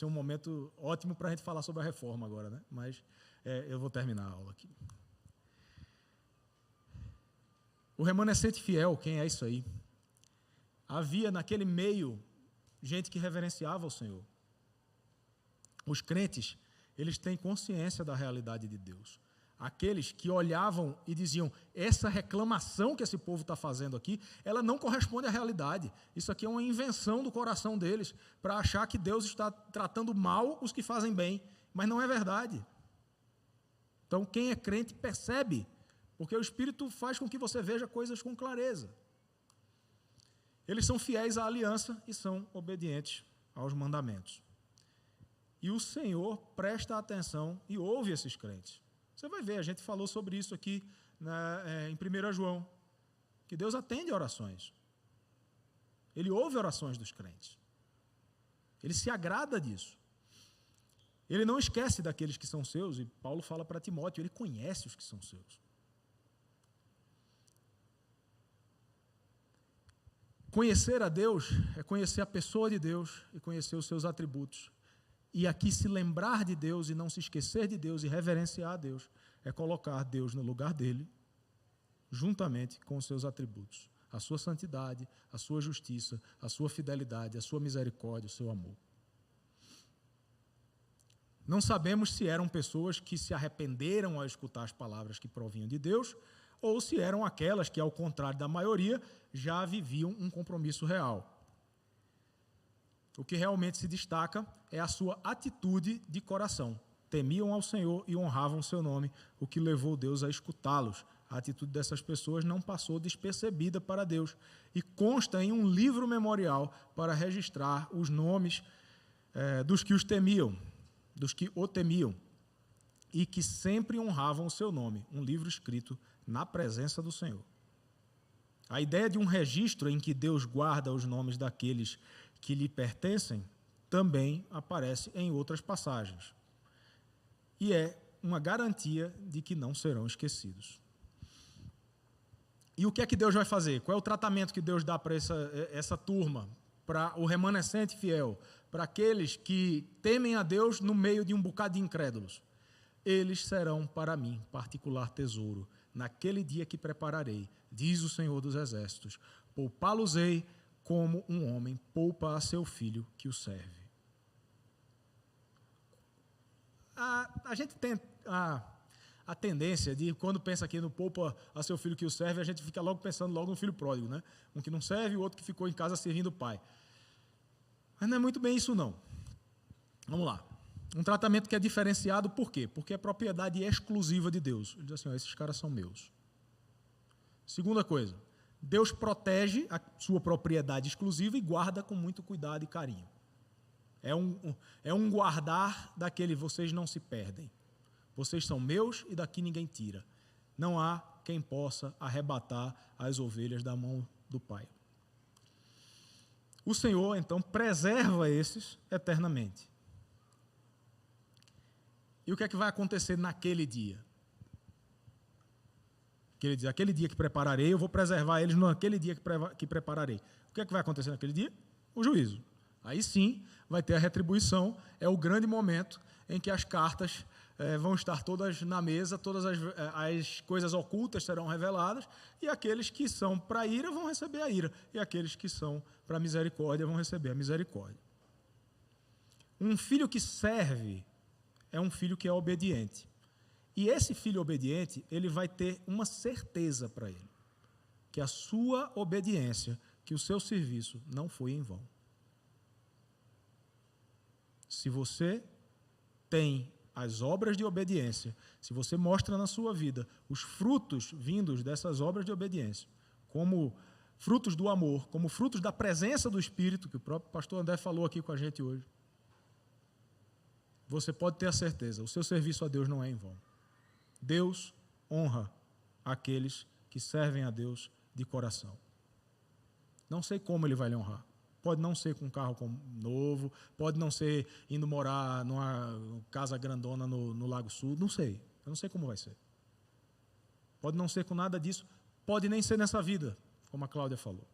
momento ótimo para a gente falar sobre a reforma agora, né? Mas eu vou terminar a aula aqui. O remanescente fiel, quem é isso aí? Havia naquele meio gente que reverenciava o Senhor. Os crentes, eles têm consciência da realidade de Deus. Aqueles que olhavam e diziam, essa reclamação que esse povo está fazendo aqui, ela não corresponde à realidade. Isso aqui é uma invenção do coração deles, para achar que Deus está tratando mal os que fazem bem, mas não é verdade. Então, quem é crente percebe, porque o Espírito faz com que você veja coisas com clareza. Eles são fiéis à aliança e são obedientes aos mandamentos. E o Senhor presta atenção e ouve esses crentes. Você vai ver, a gente falou sobre isso aqui em 1 João, que Deus atende orações. Ele ouve orações dos crentes. Ele se agrada disso. Ele não esquece daqueles que são seus, e Paulo fala para Timóteo, ele conhece os que são seus. Conhecer a Deus é conhecer a pessoa de Deus e conhecer os seus atributos. E aqui se lembrar de Deus e não se esquecer de Deus e reverenciar a Deus é colocar Deus no lugar dele, juntamente com os seus atributos. A sua santidade, a sua justiça, a sua fidelidade, a sua misericórdia, o seu amor. Não sabemos se eram pessoas que se arrependeram ao escutar as palavras que provinham de Deus, ou se eram aquelas que, ao contrário da maioria, já viviam um compromisso real. O que realmente se destaca é a sua atitude de coração. Temiam ao Senhor e honravam o seu nome, o que levou Deus a escutá-los. A atitude dessas pessoas não passou despercebida para Deus e consta em um livro memorial para registrar os nomes dos que os temiam, dos que o temiam e que sempre honravam o seu nome. Um livro escrito na presença do Senhor. A ideia de um registro em que Deus guarda os nomes daqueles que lhe pertencem também aparece em outras passagens. E é uma garantia de que não serão esquecidos. E o que é que Deus vai fazer? Qual é o tratamento que Deus dá para essa turma, para o remanescente fiel, para aqueles que temem a Deus no meio de um bocado de incrédulos? Eles serão para mim particular tesouro, naquele dia que prepararei, diz o Senhor dos Exércitos. Poupá-los-ei como um homem poupa a seu filho que o serve. A gente tem a tendência de, quando pensa aqui no poupa a seu filho que o serve, a gente fica logo pensando no filho pródigo, né? Um que não serve e o outro que ficou em casa servindo o pai. Mas não é muito bem isso, não. Vamos lá. Um tratamento que é diferenciado, por quê? Porque é propriedade exclusiva de Deus. Ele diz assim, esses caras são meus. Segunda coisa, Deus protege a sua propriedade exclusiva e guarda com muito cuidado e carinho. É um guardar daquele, vocês não se perdem. Vocês são meus e daqui ninguém tira. Não há quem possa arrebatar as ovelhas da mão do Pai. O Senhor, então, preserva esses eternamente. E o que é que vai acontecer naquele dia? Ele diz, aquele dia que prepararei, eu vou preservar eles naquele dia que prepararei. O que é que vai acontecer naquele dia? O juízo. Aí sim, vai ter a retribuição, é o grande momento em que as cartas vão estar todas na mesa, todas as coisas ocultas serão reveladas, e aqueles que são para a ira vão receber a ira, e aqueles que são para a misericórdia vão receber a misericórdia. Um filho que serve é um filho que é obediente. E esse filho obediente, ele vai ter uma certeza para ele, que a sua obediência, que o seu serviço não foi em vão. Se você tem as obras de obediência, se você mostra na sua vida os frutos vindos dessas obras de obediência, como frutos do amor, como frutos da presença do Espírito, que o próprio pastor André falou aqui com a gente hoje, você pode ter a certeza, o seu serviço a Deus não é em vão. Deus honra aqueles que servem a Deus de coração. Não sei como Ele vai lhe honrar. Pode não ser com um carro novo, pode não ser indo morar numa casa grandona no Lago Sul, não sei. Eu não sei como vai ser. Pode não ser com nada disso, pode nem ser nessa vida, como a Cláudia falou.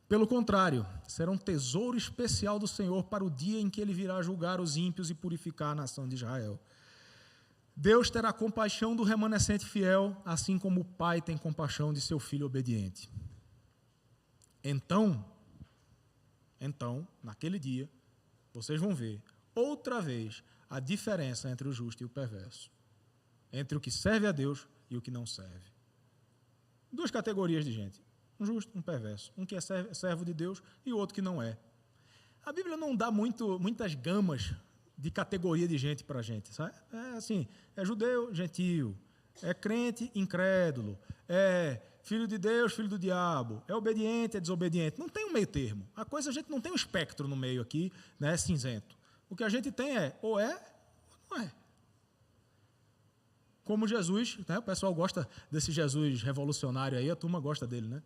Pelo contrário, será um tesouro especial do Senhor para o dia em que Ele virá julgar os ímpios e purificar a nação de Israel. Deus terá compaixão do remanescente fiel, assim como o pai tem compaixão de seu filho obediente. Então, naquele dia, vocês vão ver outra vez a diferença entre o justo e o perverso, entre o que serve a Deus e o que não serve. Duas categorias de gente, um justo, um perverso, um que é servo de Deus e o outro que não é. A Bíblia não dá muitas gamas de categoria de gente para a gente, sabe? É assim, é judeu, gentio, é crente, incrédulo, é filho de Deus, filho do diabo, é obediente, é desobediente. Não tem um meio termo. A gente não tem um espectro no meio aqui, né, cinzento. O que a gente tem ou é ou não é. Como Jesus, né, o pessoal gosta desse Jesus revolucionário aí, a turma gosta dele, né?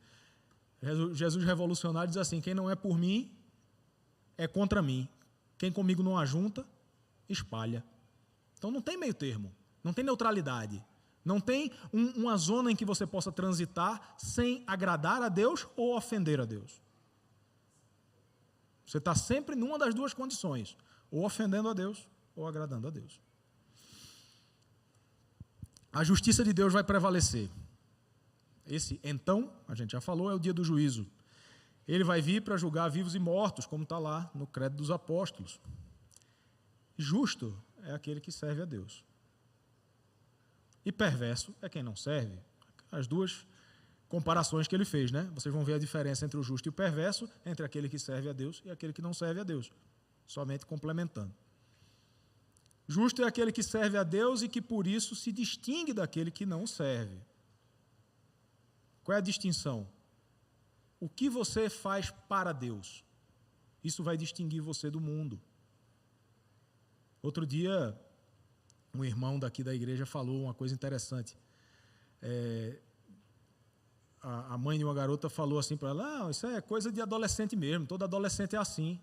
Jesus revolucionário diz assim: quem não é por mim é contra mim. Quem comigo não ajunta, espalha. Então não tem meio termo, não tem neutralidade, não tem uma zona em que você possa transitar sem agradar a Deus ou ofender a Deus. Você está sempre numa das duas condições, ou ofendendo a Deus ou agradando a Deus. A justiça de Deus vai prevalecer. Então, a gente já falou, é o dia do juízo. Ele vai vir para julgar vivos e mortos, como está lá no Credo dos Apóstolos. Justo é aquele que serve a Deus. E perverso é quem não serve. As duas comparações que ele fez, né? Vocês vão ver a diferença entre o justo e o perverso, entre aquele que serve a Deus e aquele que não serve a Deus. Somente complementando. Justo é aquele que serve a Deus e que por isso se distingue daquele que não serve. Qual é a distinção? O que você faz para Deus? Isso vai distinguir você do mundo. Outro dia, um irmão daqui da igreja falou uma coisa interessante. A mãe de uma garota falou assim para ela: não, isso é coisa de adolescente mesmo, todo adolescente é assim.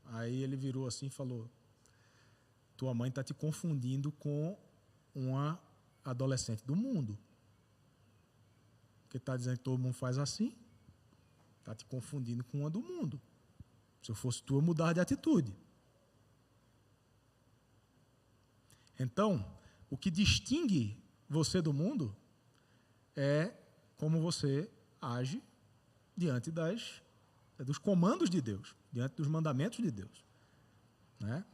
Aí ele virou assim e falou: tua mãe está te confundindo com uma adolescente do mundo. Porque está dizendo que todo mundo faz assim, está te confundindo com uma do mundo. Se eu fosse tu, eu mudar de atitude. Então, o que distingue você do mundo é como você age diante dos comandos de Deus, diante dos mandamentos de Deus. Né?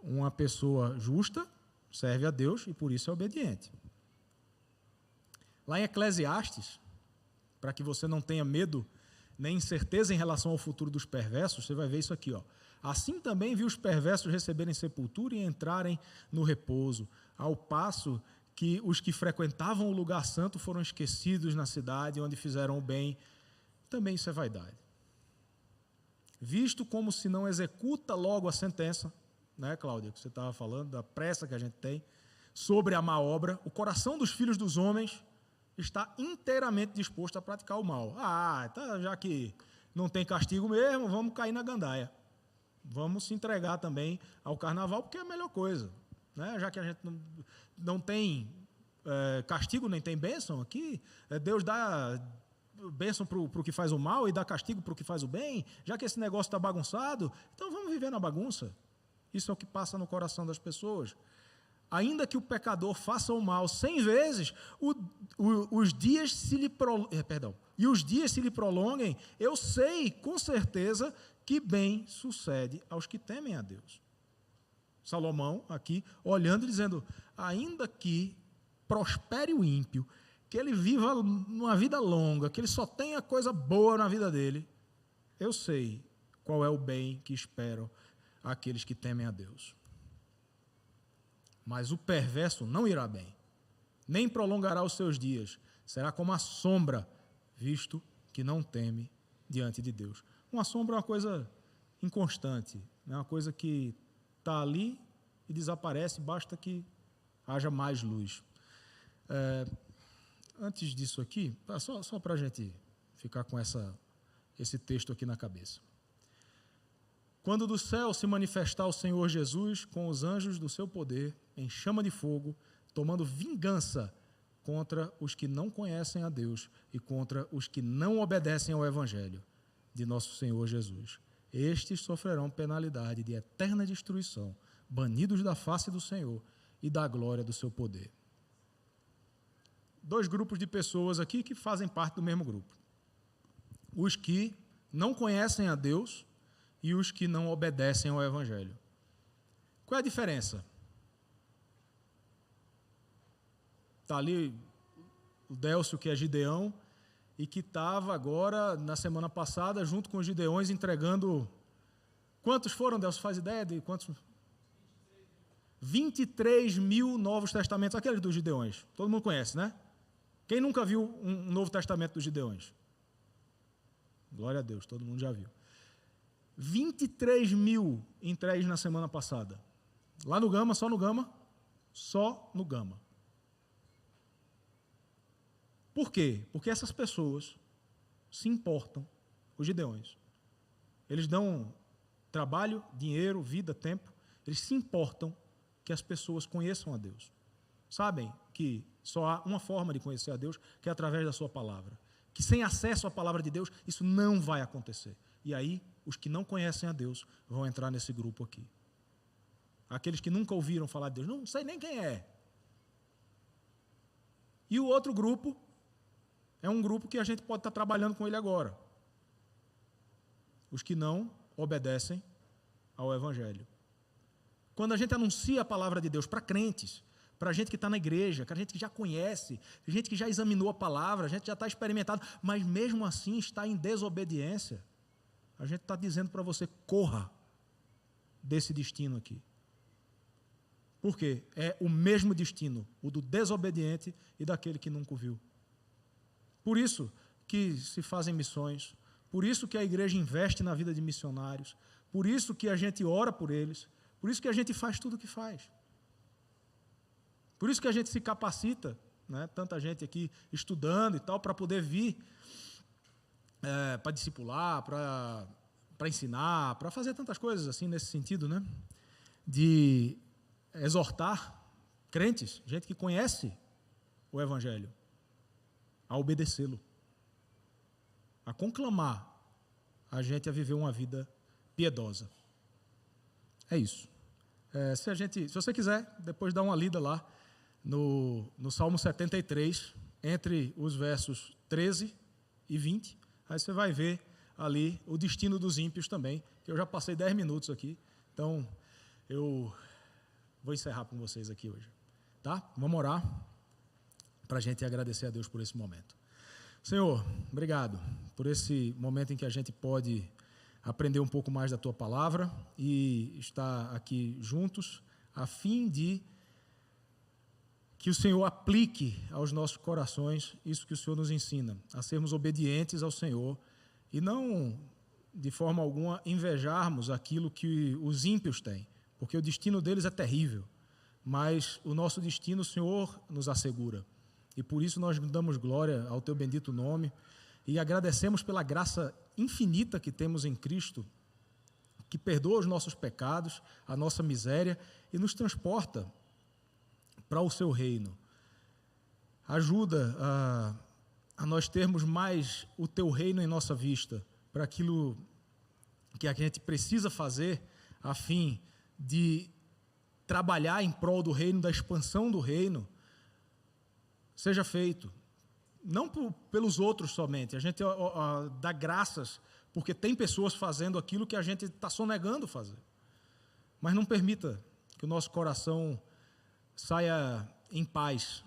Uma pessoa justa serve a Deus e por isso é obediente. Lá em Eclesiastes, para que você não tenha medo nem incerteza em relação ao futuro dos perversos, você vai ver isso aqui, ó. Assim também vi os perversos receberem sepultura e entrarem no repouso, ao passo que os que frequentavam o lugar santo foram esquecidos na cidade onde fizeram o bem. Também isso é vaidade. Visto como se não executa logo a sentença, né, Cláudia, que você estava falando, da pressa que a gente tem, sobre a má obra, o coração dos filhos dos homens está inteiramente disposto a praticar o mal. Já que não tem castigo mesmo, vamos cair na gandaia. Vamos se entregar também ao carnaval, porque é a melhor coisa. Né? Já que a gente não tem castigo nem tem bênção aqui, Deus dá bênção para o que faz o mal e dá castigo para o que faz o bem, já que esse negócio está bagunçado, então vamos viver na bagunça. Isso é o que passa no coração das pessoas. Ainda que o pecador faça o mal 100 vezes, os dias se lhe prolonguem, eu sei com certeza que bem sucede aos que temem a Deus. Salomão aqui olhando e dizendo: ainda que prospere o ímpio, que ele viva uma vida longa, que ele só tenha coisa boa na vida dele, eu sei qual é o bem que esperam aqueles que temem a Deus. mas o perverso não irá bem, nem prolongará os seus dias, será como a sombra, visto que não teme diante de Deus. Uma sombra é uma coisa inconstante, é uma coisa que está ali e desaparece, basta que haja mais luz. Antes disso aqui, só para a gente ficar com esse texto aqui na cabeça. Quando do céu se manifestar o Senhor Jesus com os anjos do seu poder, em chama de fogo, tomando vingança contra os que não conhecem a Deus e contra os que não obedecem ao Evangelho de nosso Senhor Jesus. Estes sofrerão penalidade de eterna destruição, banidos da face do Senhor e da glória do seu poder. 2 grupos de pessoas aqui que fazem parte do mesmo grupo. Os que não conhecem a Deus e os que não obedecem ao Evangelho. Qual é a diferença? Está ali o Délcio, que é Gideão, e que estava agora, na semana passada, junto com os Gideões, entregando... Quantos foram, Délcio? Faz ideia de quantos? 23 mil Novos Testamentos, aqueles dos Gideões. Todo mundo conhece, né? Quem nunca viu um Novo Testamento dos Gideões? Glória a Deus, todo mundo já viu. 23 mil entregues na semana passada. Lá no Gama, só no Gama? Só no Gama. Por quê? Porque essas pessoas se importam, os Gideões. Eles dão trabalho, dinheiro, vida, tempo. Eles se importam que as pessoas conheçam a Deus. Sabem que só há uma forma de conhecer a Deus, que é através da sua palavra. Que sem acesso à palavra de Deus, isso não vai acontecer. E aí, os que não conhecem a Deus vão entrar nesse grupo aqui. Aqueles que nunca ouviram falar de Deus, não sei nem quem é. E o outro grupo é um grupo que a gente pode estar trabalhando com ele agora. Os que não obedecem ao Evangelho. Quando a gente anuncia a palavra de Deus para crentes, para gente que está na igreja, para gente que já conhece, gente que já examinou a palavra, a gente já está experimentado, mas mesmo assim está em desobediência, a gente está dizendo para você, corra desse destino aqui. Por quê? É o mesmo destino, o do desobediente e daquele que nunca o viu. Por isso que se fazem missões, por isso que a igreja investe na vida de missionários, por isso que a gente ora por eles, por isso que a gente faz tudo o que faz. Por isso que a gente se capacita, né? Tanta gente aqui estudando e tal, para poder vir, para discipular, para ensinar, para fazer tantas coisas assim nesse sentido, né? De exortar crentes, gente que conhece o Evangelho, a obedecê-lo, a conclamar a gente a viver uma vida piedosa. É isso. Se você quiser, depois dá uma lida lá no Salmo 73, entre os versos 13 e 20, aí você vai ver ali o destino dos ímpios também, que eu já passei 10 minutos aqui, então eu vou encerrar com vocês aqui hoje. Tá? Vamos orar para a gente agradecer a Deus por esse momento. Senhor, obrigado por esse momento em que a gente pode aprender um pouco mais da Tua Palavra e estar aqui juntos, a fim de que o Senhor aplique aos nossos corações isso que o Senhor nos ensina, a sermos obedientes ao Senhor e não, de forma alguma, invejarmos aquilo que os ímpios têm, porque o destino deles é terrível, mas o nosso destino o Senhor nos assegura. E por isso nós damos glória ao Teu bendito nome e agradecemos pela graça infinita que temos em Cristo, que perdoa os nossos pecados, a nossa miséria e nos transporta para o Seu reino. Ajuda a nós termos mais o Teu reino em nossa vista, para aquilo que a gente precisa fazer a fim de trabalhar em prol do reino, da expansão do reino, seja feito. Não pelos outros somente, a gente dá graças porque tem pessoas fazendo aquilo que a gente está sonegando fazer. Mas não permita que o nosso coração saia em paz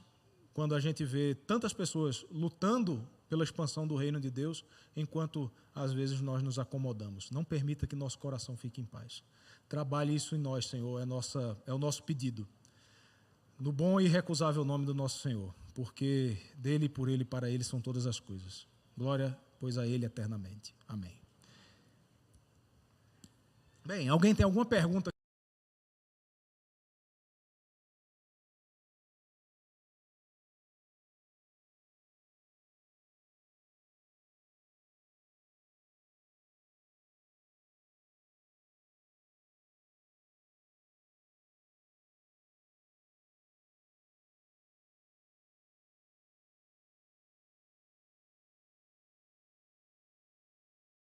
quando a gente vê tantas pessoas lutando pela expansão do reino de Deus, enquanto às vezes nós nos acomodamos. Não permita que nosso coração fique em paz. Trabalhe isso em nós, Senhor, é o nosso pedido. no bom e irrecusável nome do nosso Senhor, porque dele, por ele e para ele são todas as coisas. Glória, pois, a ele eternamente. Amém. Bem, alguém tem alguma pergunta?